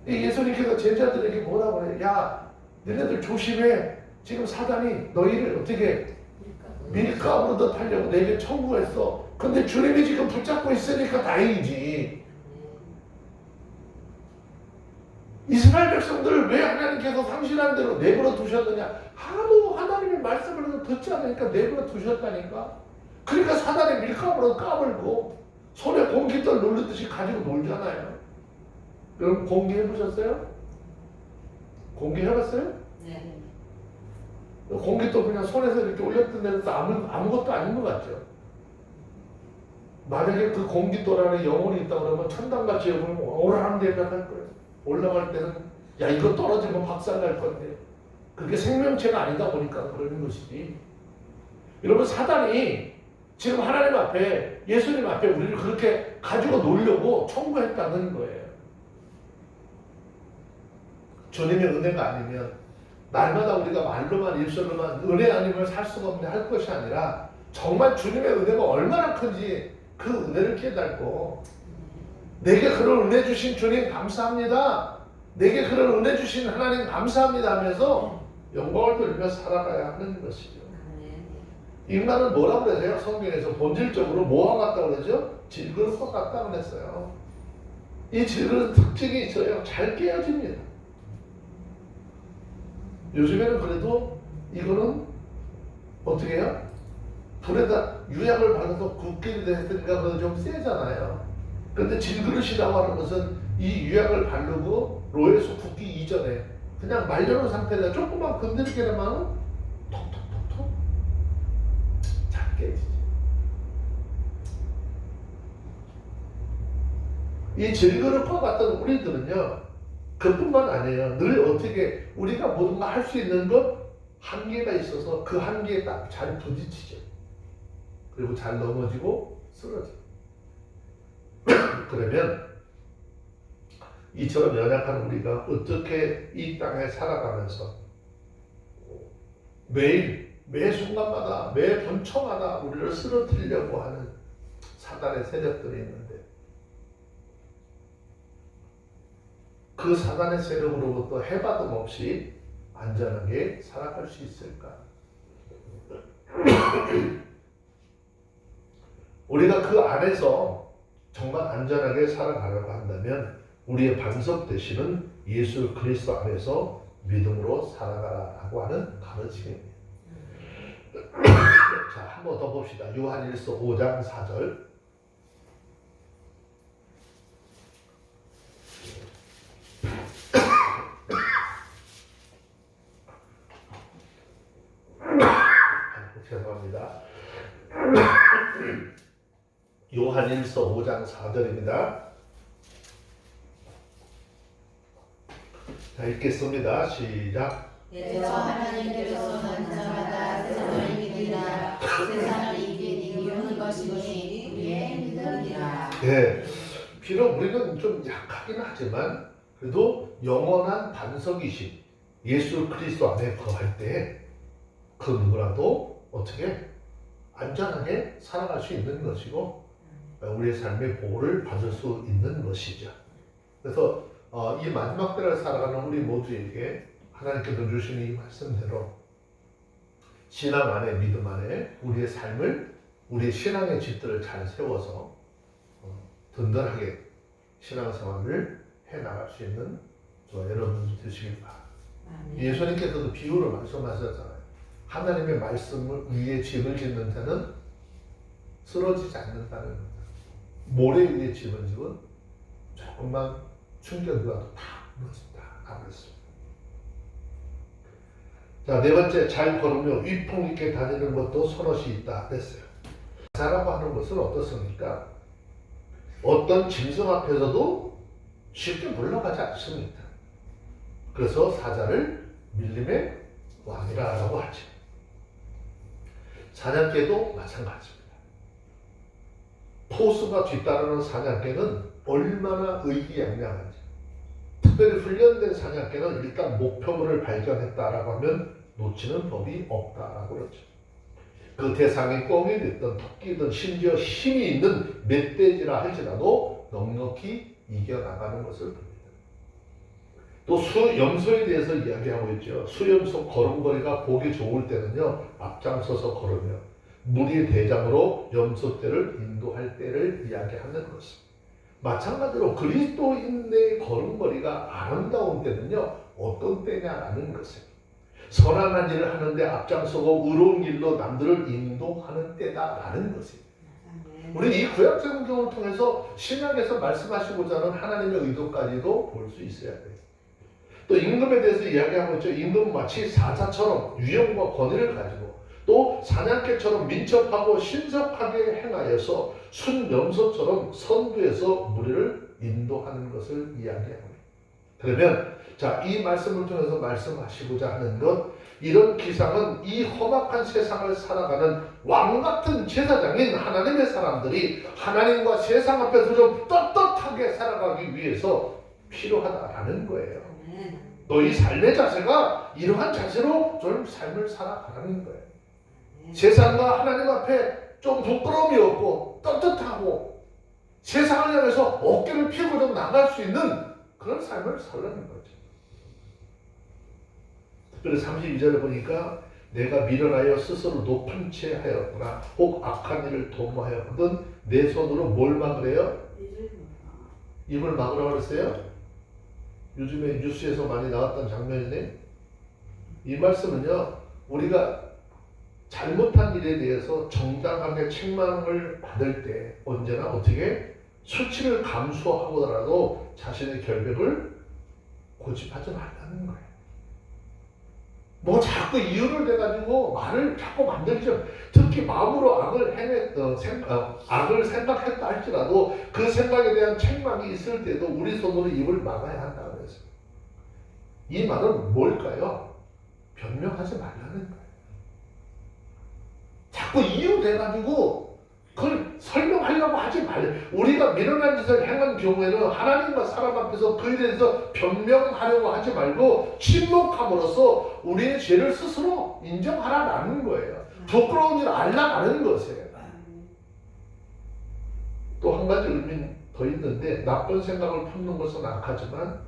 예수님께서 제자들에게 뭐라고 그래요? 야, 너네들 조심해. 지금 사단이 너희를 어떻게 밀가루로 더 팔려고 내게 청구했어. 근데 주님이 지금 붙잡고 있으니까 다행이지. 이스라엘 백성들을 왜 하나님께서 상실한 대로 내버려 두셨느냐? 하도 하나님의 말씀을 듣지 않으니까 내버려 두셨다니까. 그러니까 사단이 밀가루로 까불고 손에 공깃돌 누르듯이 가지고 놀잖아요. 여러분 공기 해보셨어요? 공기 해봤어요? 네. 공깃돌 그냥 손에서 이렇게 올렸던 데는 아무것도 아닌 것 같죠? 만약에 그 공깃돌 안에 영혼이 있다 그러면 천당같이 여러분 오랑대면 할 거예요. 올라갈 때는 야 이거 떨어지면 박살날 건데 그게 생명체가 아니다 보니까 그러는 것이지. 여러분 사단이 지금 하나님 앞에 예수님 앞에 우리를 그렇게 가지고 놀려고 청구했다는 거예요. 주님의 은혜가 아니면 날마다 우리가 말로만 입술로만 은혜 아니면 살 수가 없네 할 것이 아니라 정말 주님의 은혜가 얼마나 큰지 그 은혜를 깨닫고 내게 그런 은혜 주신 주님 감사합니다. 내게 그런 은혜 주신 하나님 감사합니다 하면서 영광을 돌리며 살아가야 하는 것이죠. 인간은 뭐라고 그러세요? 성경에서 본질적으로 뭐와 같다고 그러죠? 질그릇과 같다고 그랬어요. 이 질그릇 특징이 있어요. 잘 깨어집니다. 요즘에는 그래도 이거는 어떻게 해요? 불에다 유약을 발라서 굽게 됐으니까 그건 좀 세잖아요. 근데 질그릇이라고 하는 것은 이 유약을 바르고 로에서 굽기 이전에 그냥 말려놓은 상태에다 조금만 건드리게만 하면 톡톡톡톡 잘 깨지죠. 이 질그릇과 같은 우리들은요, 그뿐만 아니에요. 늘 어떻게 우리가 모든 걸 할 수 있는 것 한계가 있어서 그 한계에 딱 잘 부딪히죠. 그리고 잘 넘어지고 쓰러져. 그러면 이처럼 연약한 우리가 어떻게 이 땅에 살아가면서 매일 매 순간마다 매 번초마다 우리를 쓰러뜨리려고 하는 사단의 세력들이 있는데 그 사단의 세력으로부터 해바름 없이 안전하게 살아갈 수 있을까? 우리가 그 안에서 정말 안전하게 살아가려고 한다면 우리의 반석 되시는 예수 그리스도 안에서 믿음으로 살아가라고 하는 가르침입니다. 자, 한 번 더 봅시다. 요한일서 5장 4절. 죄송합니다. 요한일서 5장 4절입니다. 자, 읽겠습니다. 시작. 그래서 하나님께서는 자마다 세상을 이기리라. 세상을 이긴 이유는 것이니 우리의 믿음이라. 네, 비록 우리는 좀 약하긴 하지만 그래도 영원한 반석이신 예수 그리스도 안에 거할 때 그 누구라도 어떻게 안전하게 살아갈 수 있는 것이고 우리의 삶의 보호를 받을 수 있는 것이죠. 그래서 이 마지막 때를 살아가는 우리 모두에게 하나님께서 주신 이 말씀대로 신앙 안에 믿음 안에 우리의 삶을 우리의 신앙의 집들을 잘 세워서 든든하게 신앙생활을 해나갈 수 있는 저와 여러분 되시길 바랍니다. 예수님께서도 비유로 말씀하셨잖아요. 하나님의 말씀을 위에 집을 짓는 자는 쓰러지지 않는다는 겁니다. 모래 위에 집은 집은 조금만 충격이 와도 다 무너진다. 그랬습니다. 자, 네 번째, 잘 걸으며 위풍 있게 다니는 것도 선엇이 있다. 그랬어요. 사라고 하는 것은 어떻습니까? 어떤 짐승 앞에서도 쉽게 물러가지 않습니다. 그래서 사자를 밀림의 왕이라고 하죠. 사냥개도 마찬가지입니다. 포수가 뒤따르는 사냥개는 얼마나 의기양양한지. 특별히 훈련된 사냥개는 일단 목표물을 발견했다라고 하면 놓치는 법이 없다라고 그러죠. 그 대상이 꿩이 됐든 토끼든 심지어 힘이 있는 멧돼지라 할지라도 넉넉히 이겨나가는 것을 봅니다. 또 수염소에 대해서 이야기하고 있죠. 수염소 걸음걸이가 보기 좋을 때는요, 앞장서서 걸으며 무리의 대장으로 염소떼를 인도할 때를 이야기하는 것입니다. 마찬가지로 그리스도인의 걸음걸이가 아름다운 때는요, 어떤 때냐라는 것입니다. 선한 일을 하는데 앞장서고 의로운 길로 남들을 인도하는 때다라는 것입니다. 우리 이 구약 성경을 통해서 신약에서 말씀하시고자 하는 하나님의 의도까지도 볼 수 있어야 돼요. 또 임금에 대해서 이야기하고 있죠. 임금은 마치 사자처럼 유형과 권위를 가지고 또 사냥개처럼 민첩하고 신속하게 행하여서 순염소처럼 선두에서 무리를 인도하는 것을 이야기합니다. 그러면 자, 이 말씀을 통해서 말씀하시고자 하는 것, 이런 기상은 이 험악한 세상을 살아가는 왕같은 제사장인 하나님의 사람들이 하나님과 세상 앞에서 좀 떳떳하게 살아가기 위해서 필요하다라는 거예요. 너희 삶의 자세가 이러한 자세로 좀 삶을 살아가라는 거예요. 세상과 하나님 앞에 좀 부끄러움이 없고 떳떳하고 세상을 향해서 어깨를 펴고 좀 나갈 수 있는 그런 삶을 살라는 거죠. 특별히 32절에 보니까 내가 미련하여 스스로 높은 채 하였거나 혹 악한 일을 도모하였거든 내 손으로 뭘 막으래요? 입을 막으라고 그랬어요? 요즘에 뉴스에서 많이 나왔던 장면이네. 이 말씀은요, 우리가 잘못한 일에 대해서 정당하게 책망을 받을 때 언제나 어떻게 수치를 감수하고라도 자신의 결백을 고집하지 말라는 거예요. 뭐 자꾸 이유를 대가지고 말을 자꾸 만들죠. 특히 마음으로 악을 생각했다 할지라도 그 생각에 대한 책망이 있을 때도 우리 손으로 입을 막아야 한다 그랬어요. 이 말은 뭘까요? 변명하지 말라는 거예요. 자꾸 이유 대가지고 그걸 설명하려고 하지 말아요. 우리가 미련한 짓을 행한 경우에는 하나님과 사람 앞에서 그에 대해서 변명하려고 하지 말고 침묵함으로써 우리의 죄를 스스로 인정하라는 거예요. 부끄러운 줄 알라는 것이에요. 또 한 가지 의미는 더 있는데, 나쁜 생각을 품는 것은 악하지만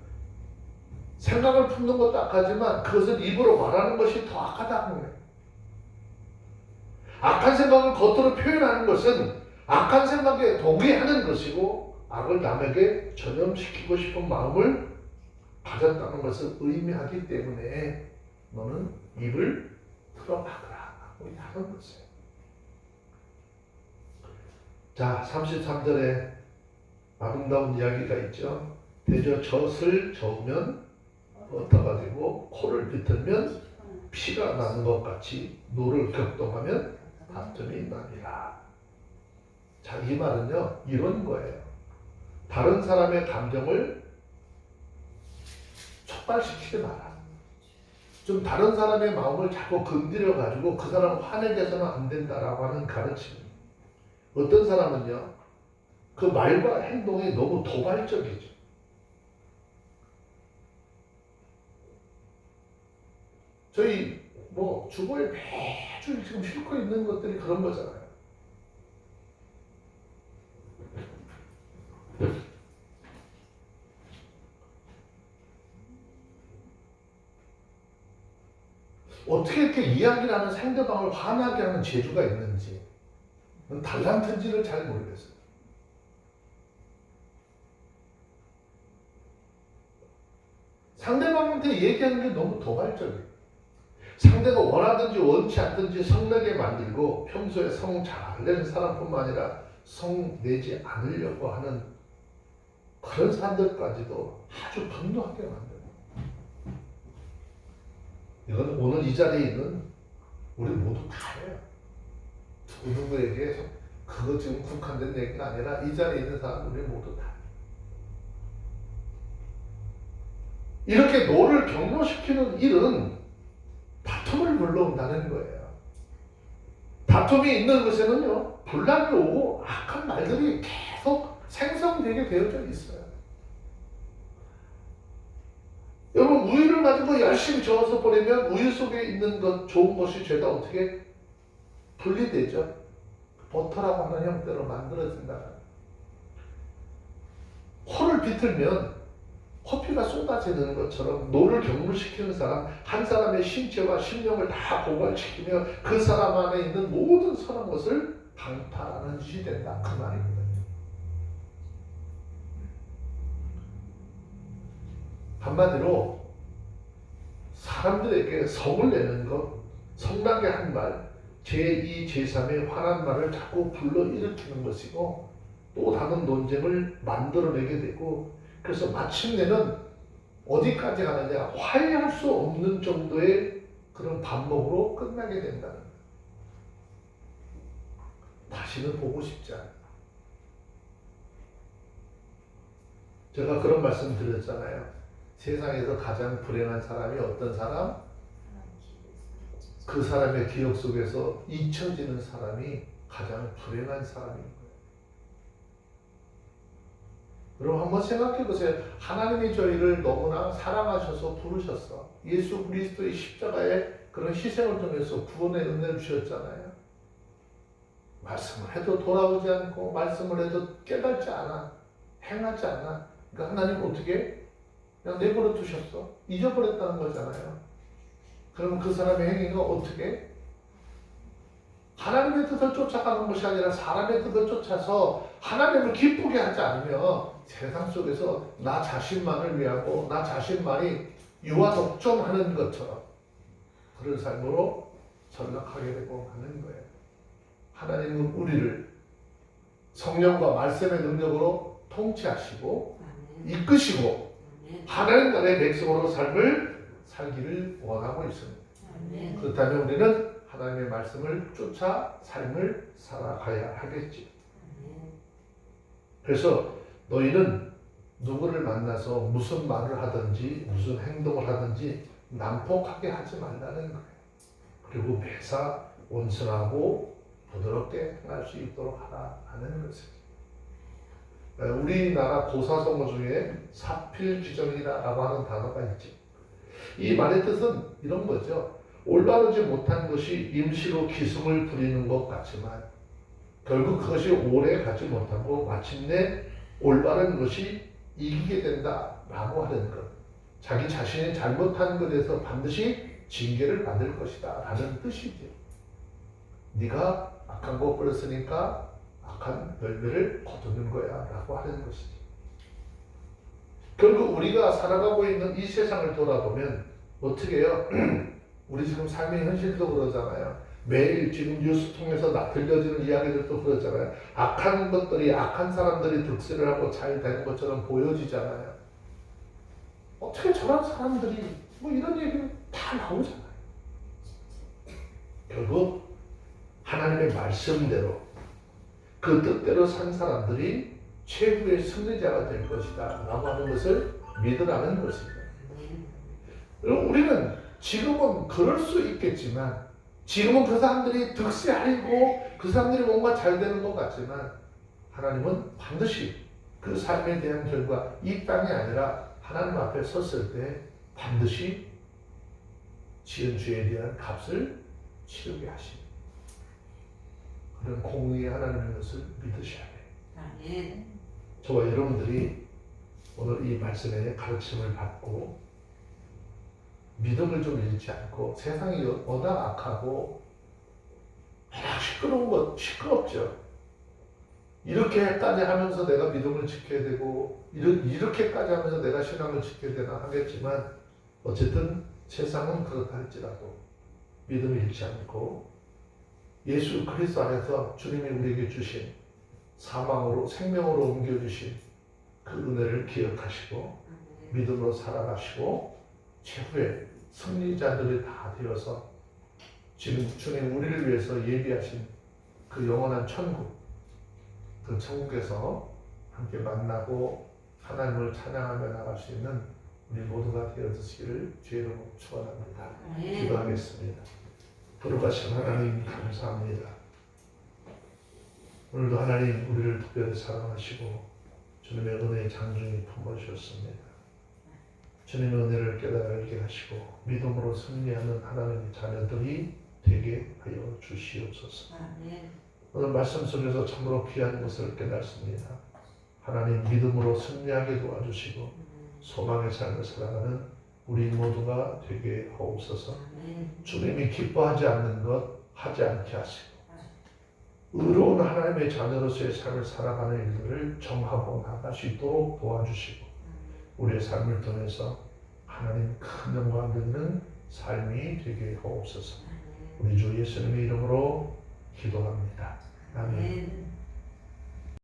생각을 품는 것도 악하지만 그것을 입으로 말하는 것이 더 악하다는 거예요. 악한 생각을 겉으로 표현하는 것은 악한 생각에 동의하는 것이고 악을 남에게 전염시키고 싶은 마음을 가졌다는 것을 의미하기 때문에 너는 입을 틀어막으라 하고 하는 것이에요. 자, 33절에 아름다운 이야기가 있죠. 대저 젖을 저으면 어떠가 되고 코를 비틀면 피가 나는 것 같이 노를 격동하면 다툼이 나니라. 자, 이 말은요, 이런 거예요. 다른 사람의 감정을 촉발시키지 마라. 좀 다른 사람의 마음을 자꾸 건드려 가지고 그 사람 화내게 해서는 안 된다라고 하는 가르침입니다. 어떤 사람은요, 그 말과 행동이 너무 도발적이죠. 저희 뭐 주거에 매주 지금 싣고 있는 것들이 그런 거잖아요. 어떻게 이렇게 이야기를 하는 상대방을 화나게 하는 재주가 있는지 달란트인지를 잘 모르겠어요. 상대방한테 얘기하는 게 너무 도발적이에요. 상대가 원하든지 원치 않든지 성내게 만들고 평소에 성 잘 내는 사람뿐만 아니라 성 내지 않으려고 하는 그런 사람들까지도 아주 분노하게 만들어요. 이건 오늘 이 자리에 있는 우리 모두 다예요. 누구에게 그거 지금 국한된 얘기가 아니라 이 자리에 있는 사람 우리 모두 다. 이렇게 노를 경로시키는 일은 다툼을 불러온다는 거예요. 다툼이 있는 곳에는요, 분란이 오고 악한 말들이 계속 생성되게 되어져 있어요. 여러분 우유를 가지고 열심히 저어서 버리면 우유 속에 있는 것 좋은 것이 죄다 어떻게 분리되죠. 버터라고 하는 형태로 만들어진다. 코를 비틀면 커피가 쏟아지는 것처럼 노를 경물시키는 사람, 한 사람의 신체와 심령을 다 고갈시키며 그 사람 안에 있는 모든 선한 것을 강탈하는 짓이 된다. 그 말입니다. 한마디로 사람들에게 성을 내는 것, 성나게 한 말, 제2, 제3의 화난 말을 자꾸 불러일으키는 것이고 또 다른 논쟁을 만들어내게 되고 그래서 마침내는 어디까지 가느냐 화해할 수 없는 정도의 그런 반목으로 끝나게 된다는 거예요. 다시는 보고 싶지 않아요. 제가 그런 말씀 드렸잖아요. 세상에서 가장 불행한 사람이 어떤 사람? 그 사람의 기억 속에서 잊혀지는 사람이 가장 불행한 사람인 거예요. 여러분 한번 생각해 보세요. 하나님이 저희를 너무나 사랑하셔서 부르셨어. 예수 그리스도의 십자가의 그런 희생을 통해서 구원의 은혜를 주셨잖아요. 말씀을 해도 돌아오지 않고 말씀을 해도 깨닫지 않아. 행하지 않아. 그러니까 하나님 어떻게 그냥 내버려 두셨어. 잊어버렸다는 거잖아요. 그럼 그 사람의 행위가 어떻게? 하나님의 뜻을 쫓아가는 것이 아니라 사람의 뜻을 쫓아서 하나님을 기쁘게 하지 않으면 세상 속에서 나 자신만을 위하고 나 자신만이 유아 독점하는 것처럼 그런 삶으로 전락하게 되고 하는 거예요. 하나님은 우리를 성령과 말씀의 능력으로 통치하시고 이끄시고 하나님 나라의 백성으로 삶을 살기를 원하고 있습니다. 그렇다면 우리는 하나님의 말씀을 쫓아 삶을 살아가야 하겠지. 그래서 너희는 누구를 만나서 무슨 말을 하든지 무슨 행동을 하든지 난폭하게 하지 말라는 거예요. 그리고 매사 온순하고 부드럽게 행할 수 있도록 하라 하는 것이죠. 우리나라 고사성어 중에 사필귀정이라고 하는 단어가 있지. 이 말의 뜻은 이런 거죠. 올바르지 못한 것이 임시로 기승을 부리는 것 같지만 결국 그것이 오래 가지 못하고 마침내 올바른 것이 이기게 된다라고 하는 것. 자기 자신이 잘못한 것에서 반드시 징계를 받을 것이다 라는 뜻이죠. 네가 악한 거 버렸으니까 악한 열매를 거두는 거야 라고 하는 것이죠. 결국 우리가 살아가고 있는 이 세상을 돌아보면 어떻게 해요? 우리 지금 삶의 현실도 그러잖아요. 매일 지금 뉴스 통해서 들려지는 이야기들도 그러잖아요. 악한 것들이, 악한 사람들이 득세를 하고 잘 되는 것처럼 보여지잖아요. 어떻게 저런 사람들이 뭐 이런 얘기는 다 나오잖아요. 결국 하나님의 말씀대로 그 뜻대로 산 사람들이 최후의 승리자가 될 것이다 라고 하는 것을 믿으라는 것입니다. 우리는 지금은 그럴 수 있겠지만 지금은 그 사람들이 득세하고 그 사람들이 뭔가 잘 되는 것 같지만 하나님은 반드시 그 삶에 대한 결과 이 땅이 아니라 하나님 앞에 섰을 때 반드시 지은 죄에 대한 값을 치르게 하십니다. 그런 공의의 하나님의 것을 믿으셔야 돼요. 저와 여러분들이 오늘 이 말씀의 가르침을 받고 믿음을 좀 잃지 않고 세상이 워낙 악하고 워낙 시끄러운 것 시끄럽죠. 이렇게까지 하면서 내가 믿음을 지켜야 되고 이렇게까지 하면서 내가 신앙을 지켜야 되나 하겠지만 어쨌든 세상은 그렇다 할지라도 믿음을 잃지 않고 예수 그리스도 안에서 주님이 우리에게 주신 사망으로 생명으로 옮겨주신 그 은혜를 기억하시고 믿음으로 살아가시고 최후의 승리자들이 다 되어서 지금 주님 우리를 위해서 예비하신 그 영원한 천국, 그 천국에서 함께 만나고 하나님을 찬양하며 나갈 수 있는 우리 모두가 되어주시기를 주의 이름으로 축원합니다. 기도하겠습니다. 거룩하신 하나님 감사합니다. 오늘도 하나님 우리를 특별히 사랑하시고 주님의 은혜의 장중이 품어주셨습니다. 주님의 은혜를 깨달게 하시고 믿음으로 승리하는 하나님의 자녀들이 되게 하여 주시옵소서. 오늘 말씀 속에서 참으로 귀한 것을 깨닫습니다. 하나님 믿음으로 승리하게 도와주시고 소망의 삶을 살아가는 우리 모두가 되게 하옵소서. 주님이 기뻐하지 않는 것 하지 않게 하시고 의로운 하나님의 자녀로서의 삶을 살아가는 일들을 정하고 나갈 수 있도록 도와주시고 우리의 삶을 통해서 하나님 큰 영광 드리는 삶이 되게 하옵소서. 우리 주 예수님의 이름으로 기도합니다. 아멘.